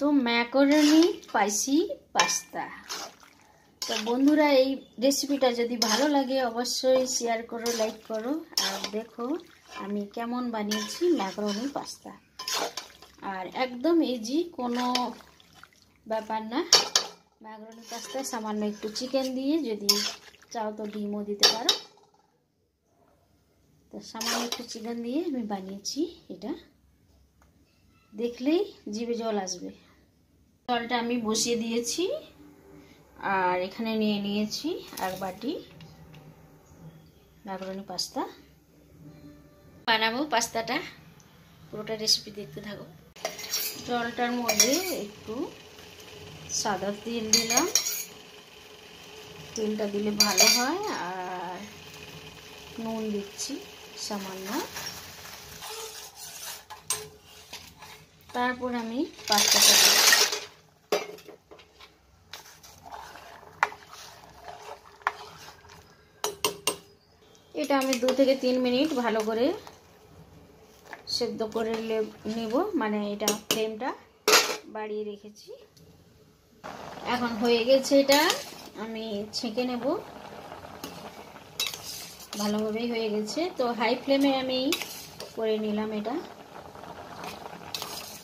তো macaroni spicy pasta. তো বন্ধুরা, এই রেসিপিটা যদি ভালো লাগে অবশ্যই শেয়ার করো, লাইক করো। আর দেখো আমি কেমন বানিয়েছি ম্যাকারনি পাস্তা। আর একদম ইজি, কোনো ব্যাপার না। ম্যাকারনি পাস্তায় সামান্য একটু চিকেন দিয়ে, যদি চাও তো ডিমও দিতে পারো। তো সামান্য একটু চিকেন দিয়ে আমি বানিয়েছি এটা, দেখলেই জিভে জল আসবে। জলটা আমি বসিয়ে দিয়েছি, আর এখানে নিয়ে নিয়েছি এক বাটি ম্যাকারনি পাস্তা। বানাবো পাস্তাটা, পুরোটা রেসিপি দেখতে থাকো। জলটার মধ্যে একটু সাদা তেল দিলাম, তেলটা দিলে ভালো হয়। আর নুন দিচ্ছি সামান্য। তারপর আমি পাস্তাটা দিচ্ছি। এটা আমি 2 থেকে 3 মিনিট ভালো করে সেদ্ধ করে নেব, মানে এটা ফ্লেমটা বাড়িয়ে রেখেছি। এখন হয়ে গেছে, এটা আমি ছেঁকে নেব। ভালোভাবেই হয়ে গেছে। তো হাই ফ্লেমে আমি করে নিলাম। এটা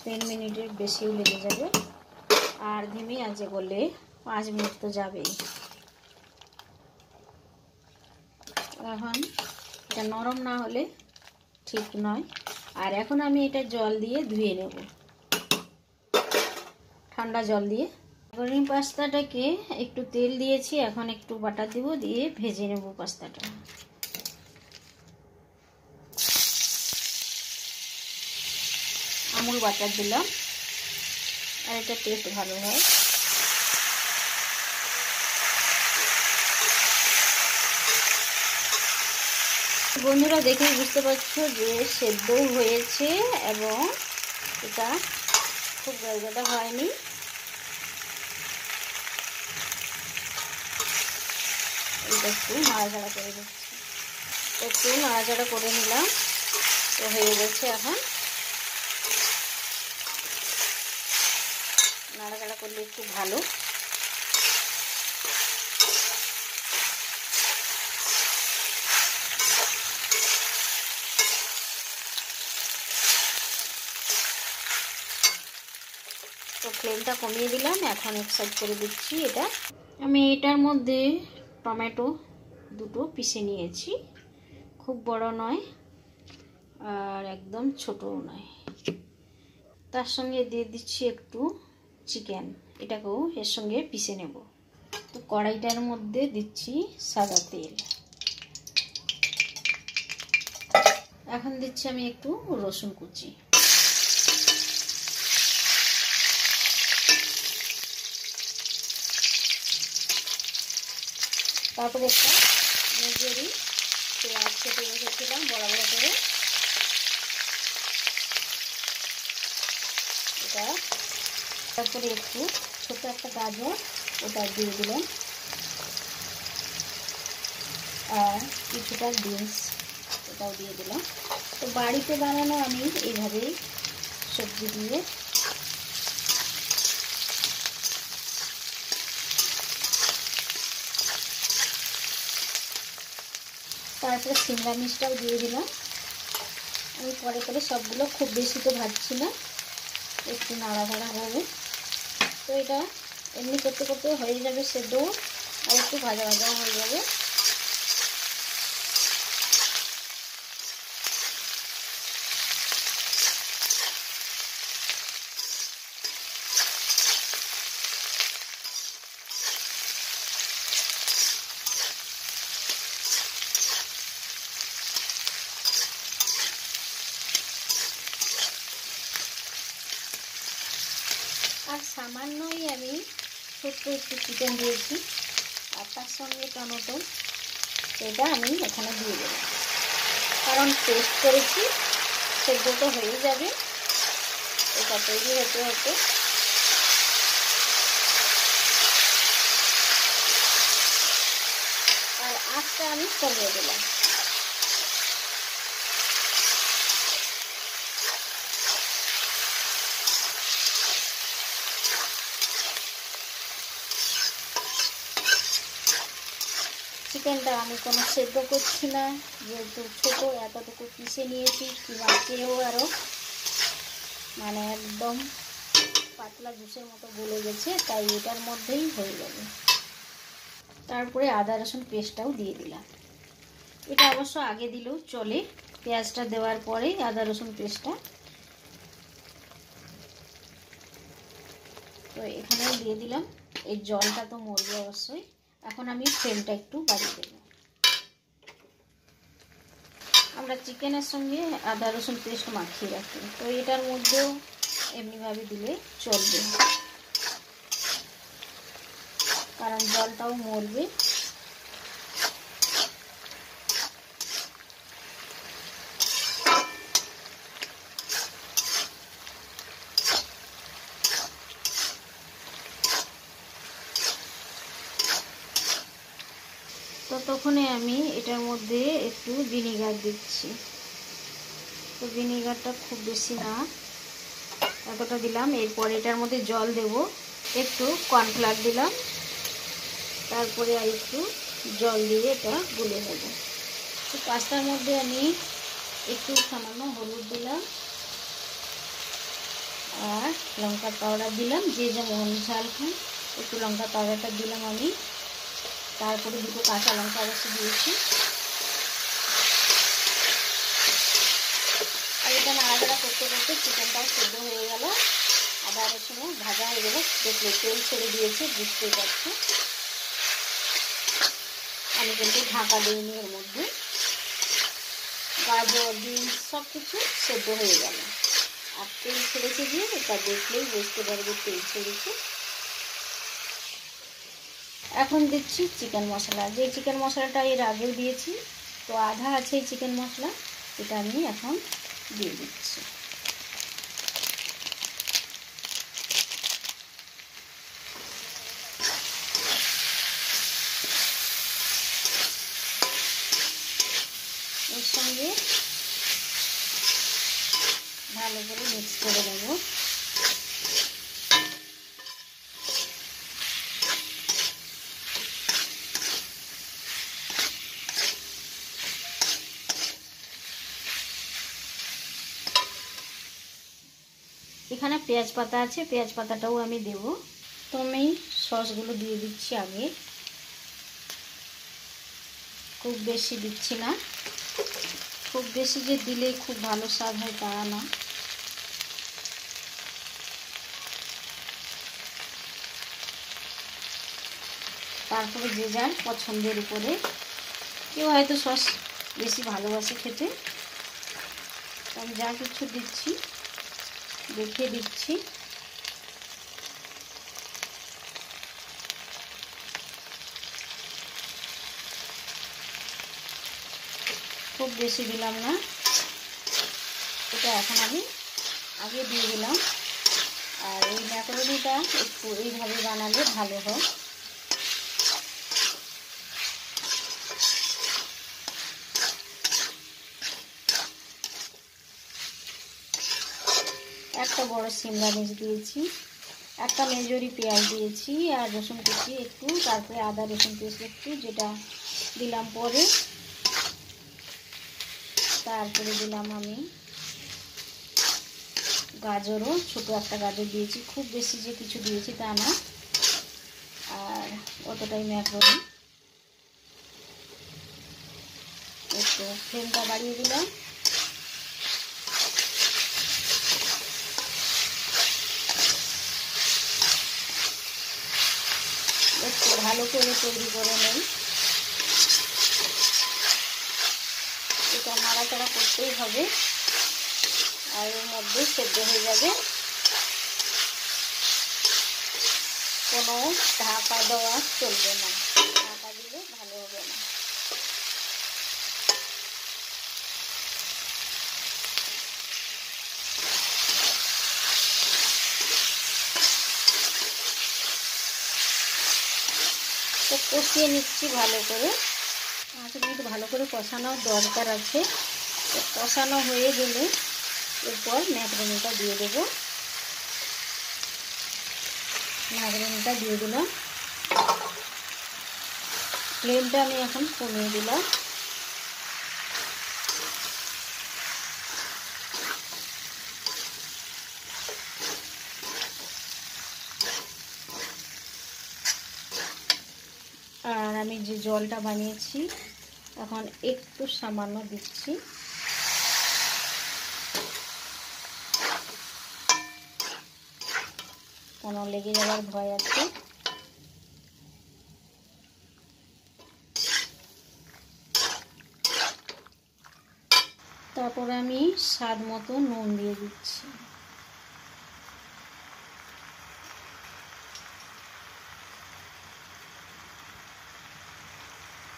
10 মিনিটের বেশিও লেগে যাবে, আর ধিমি আঁচে করলে 5 মিনিট তো যাবেই। এখন এটা নরম না হলে ঠিক নয়। আর এখন আমি এটা জল দিয়ে ধুয়ে নেব, ঠান্ডা জল দিয়ে। ম্যাকারনি পাস্তাটাকে একটু তেল দিয়েছি, এখন একটু বাটার দিব, দিয়ে ভেজে নেব পাস্তাটা। আমুল বাটার দিলাম, আর এটা টেস্ট ভালো হয়। বন্ধুরা, দেখেই বুঝতে পারছো যে সেদ্ধও হয়েছে এবং এটা খুব গলগাটা হয়নি। এটা একটু নাড়াচাড়া করে দিচ্ছি, একটু নাড়াচাড়া করে নিলাম। তো হয়ে গেছে। এখন নাড়াচাড়া করলে একটু ভালো। তো ফ্লেমটা কমিয়ে দিলাম। এখন এক সাইড করে দিচ্ছি এটা। আমি এটার মধ্যে টমেটো 2টো পিষে নিয়েছি, খুব বড় নয় আর একদম ছোটও নয়। তার সঙ্গে দিয়ে দিচ্ছি একটু চিকেন, এটাকেও এর সঙ্গে পিষে নেব। তো কড়াইটার মধ্যে দিচ্ছি সাদা তেল। এখন দিচ্ছি আমি একটু রসুন কুচি। তারপরে একটা মেজরি পেঁয়াজ কেটে রেখেছিলাম বড় বড় করে, এটা। তারপরে একটু ছোট একটা গাজর, ওটা দিয়ে দিলাম। আর কিছুটা বিনস, ওটাও দিয়ে দিলাম। তো বাড়িতে বানানো আমি এইভাবেই সবজি দিয়ে তারপরে সিমলা মির্চটাও দিয়ে দিলাম। আমি পরে করে সবগুলো খুব বেশি তো ভাজছি না, একটু নাড়াচাড়া হবে। তো এটা এমনি করতে করতে হয়ে যাবে সেদ্ধ, আর একটু ভাজা ভাজাও হয়ে যাবে। আর সামান্যই আমি ছোট্ট একটু চিকেন দিয়েছি, আর তার সঙ্গে টমেটো, এটা আমি এখানে দিয়ে দেব। কারণ টেস্ট করেছি, সেদ্ধ তো হয়ে যাবে। এটা তৈরি হতে হতে আর আঁচটা আমি কমিয়ে দিলাম। চিকেনটা আমি কোনো সেদ্ধ করছি না, যেহেতু ছোটো এতটুকু পিষে নিয়েছি, কিংবা চেয়েও আরও মানে একদম পাতলা জুসের মতো গলে গেছে, তাই এটার মধ্যেই হয়ে যাবে। তারপরে আদা রসুন পেস্টটাও দিয়ে দিলাম। এটা অবশ্য আগে দিলেও চলে, পেঁয়াজটা দেওয়ার পরেই আদা রসুন পেস্টটা। তো এখানেও দিয়ে দিলাম। এই জলটা তো মরবে অবশ্যই। এখন আমি ফ্লেমটা একটু বাড়িয়ে দেব। আমরা চিকেনের সঙ্গে আদা রসুন পেস্ট মাখিয়ে রাখি, তো এটার মধ্যেও এমনিভাবে দিলে চলবে, কারণ জলটাও মরবে। ততক্ষণে আমি এটার মধ্যে একটু ভিনিগার দিচ্ছি। তো ভিনিগারটা খুব বেশি না, এতটা দিলাম। এরপর এটার মধ্যে জল দেব, একটু কর্নফ্লাওয়ার দিলাম, তারপরে আর একটু জল দিয়ে এটা গুলে নেব। তো পাস্তার মধ্যে আমি একটু সামান্য হলুদ দিলাম আর লঙ্কার পাউডার দিলাম, যে যেমন ঝাল খান একটু লঙ্কার পাউডারটা দিলাম আমি। তারপরে দুটো কাঁচা লঙ্কা অবশ্য দিয়েছি। আর এটা নাড়াচাড়া করতে করতে চিকেনটাও সেদ্ধ হয়ে গেল, আদা রসুনও ভাজা হয়ে গেল। দেখলে তেল ছেড়ে দিয়েছে, বুঝতেই পারছো। আমি কিন্তু ঢাকা দিইনি, এর মধ্যে গাজর বিনস সব কিছু সেদ্ধ হয়ে গেল। আর তেল ছেড়েছে, দিয়ে এটা দেখলেই বুঝতে পারবে তেল ছেড়েছে। এখন দিচ্ছি চিকেন মশলা, যে চিকেন মশলাটা এর আগেও দিয়েছি, তো আধা আছে এই চিকেন মশলা, এটা আমি এখন দিয়ে দিচ্ছি। এর সঙ্গে ভালো করে মিক্স করে নেব। এখানে পেঁয়াজ পাতা আছে, পেঁয়াজ পাতাটাও আমি দেব। তো আমি সসগুলো দিয়ে দিচ্ছি আগে, খুব বেশি দিচ্ছি না। খুব বেশি যে দিলে খুব ভালো স্বাদ হয় তা না। তারপরে যে যার পছন্দের উপরে, কেউ হয়তো সস বেশি ভালোবাসে খেতে, আমি যা কিছু দিচ্ছি দেখে দিচ্ছি। খুব বেশি দিলাম না, এটা এখন আমি আগে দিয়ে দিলাম। আর এই ম্যাকারোনিটা একটু এইভাবে বানালে ভালো হয়। একটা বড় সিমলা মির্চ দিয়েছি, একটা মেজরি পেঁয়াজ দিয়েছি, আর রসুন কুচি একটু, তারপরে আদা রসুন পেস্ট একটু, যেটা দিলাম পরে। তারপরে দিলাম আমি গাজরও, ছোটো একটা গাজর দিয়েছি, খুব বেশি যে কিছু দিয়েছি তা না। আর অতটাই ম্যাকারোনি। একটু ফ্লেমটা বাড়িয়ে দিলাম। একটু ভালো করে তৈরি করে নেই, এটা নাড়াচাড়া করতেই হবে, আর এর মধ্যে সেদ্ধ হয়ে যাবে। কোনো ঢাকা দেওয়া চলবে না, ঢাকা দিলে ভালো হবে না। তো কষিয়ে নিচ্ছি ভালো করে, 5 মিনিট ভালো করে কষানোর দরকার আছে। তো কষানো হয়ে গেলে এরপর ম্যাকারোনিটা দিয়ে দেবো। ম্যাকারোনিটা দিয়ে দিলাম। ফ্লেমটা আমি এখন কমিয়ে দিলাম। আর আমি যে জলটা বানিয়েছি এখন একটু সামান্য দিচ্ছি। কোনো লেগে যাওয়ার ভয় আছে। তারপরে আমি স্বাদ মতো নুন দিয়ে দিচ্ছি।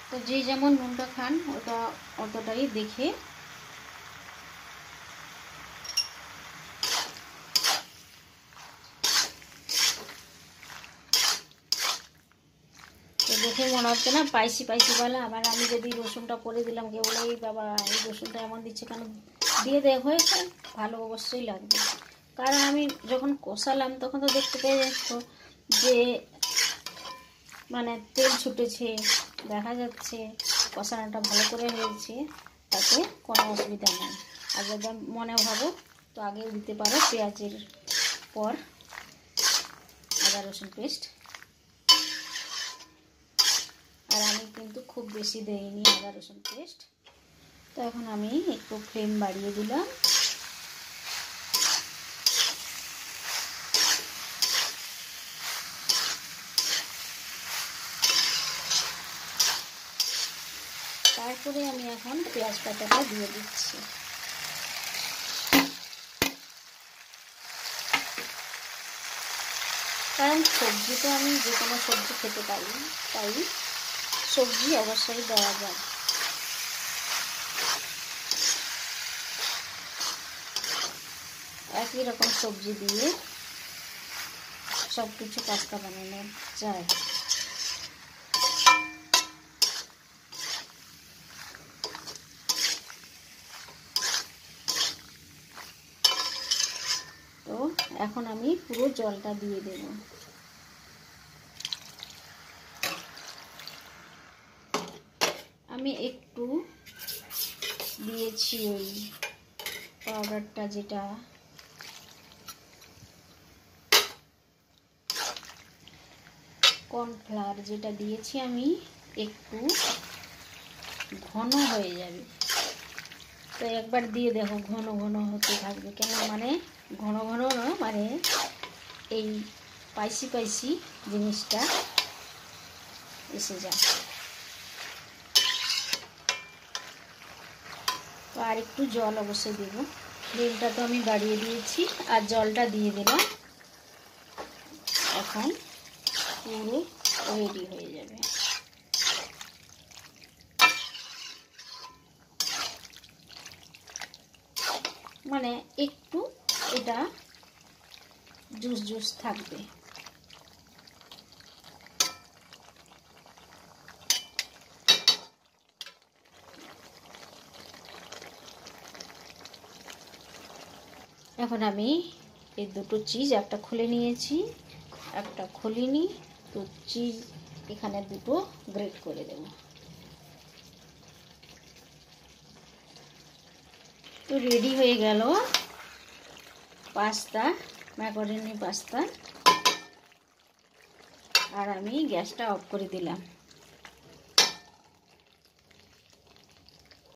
তো যে যেমন নুনটা খান ওটা অতটাই দেখে। তো দেখে মনে হচ্ছে না স্পাইসি বলে, আবার আমি যদি রসুনটা করে দিলাম কেউ বলে এই বাবা এই রসুনটা এমন দিচ্ছে কেন, দিয়ে দেখ হয়েছে ভালো অবশ্যই লাগবে। কারণ আমি যখন কষালাম তখন তো দেখতে পেয়ে যাচ্ছ যে মানে তেল ছুটেছে, দেখা যাচ্ছে কষানোটা ভালো করে হয়েছে, তাতে কোনো অসুবিধা নেই। আর যদি মনে ভাবো তো আগেও দিতে পারো পেঁয়াজের পর আদা রসুন পেস্ট। আর আমি কিন্তু খুব বেশি দেইনি আদা রসুন পেস্ট। তো এখন আমি একটু ফ্লেম বাড়িয়ে দিলাম। তারপরে আমি এখন পেঁয়াজ কাটাটা দিয়ে দিচ্ছি। কারণ সবজি তো আমি যে কোনো সবজি খেতে পারি, তাই সবজি অবশ্যই দেওয়া যায়। একই রকম সবজি দিয়ে সব কিছু পাস্তা বানানো যায়। তো এখন আমি পুরো জলটা দিয়ে দেব। আমি একটু দিয়েছি ওই পাউডারটা, যেটা কর্নফ্লাওয়ার, যেটা দিয়েছি আমি একটু ঘন হয়ে যাবে। তো একবার দিয়ে দেখো ঘন ঘন হতে থাকবে। কেন মানে ঘন ঘন না, মানে এই স্পাইসি জিনিসটা এসে যায়। তো আর একটু জল অবশ্যই দেবো। ফ্লেমটা তো আমি বাড়িয়ে দিয়েছি আর জলটা দিয়ে দিলাম। এখন পুরো রেডি হয়ে যাবে। মানে একটু এটা জুস থাকবে। এখন আমি এই দুটো চিজ, একটা খুলে নিয়েছি একটা খুলিনি, তো চিজ এখানে দুটো গ্রেট করে দেব। তো রেডি হয়ে গেল পাস্তা, ম্যাকারনি পাস্তা। আর আমি গ্যাসটা অফ করে দিলাম।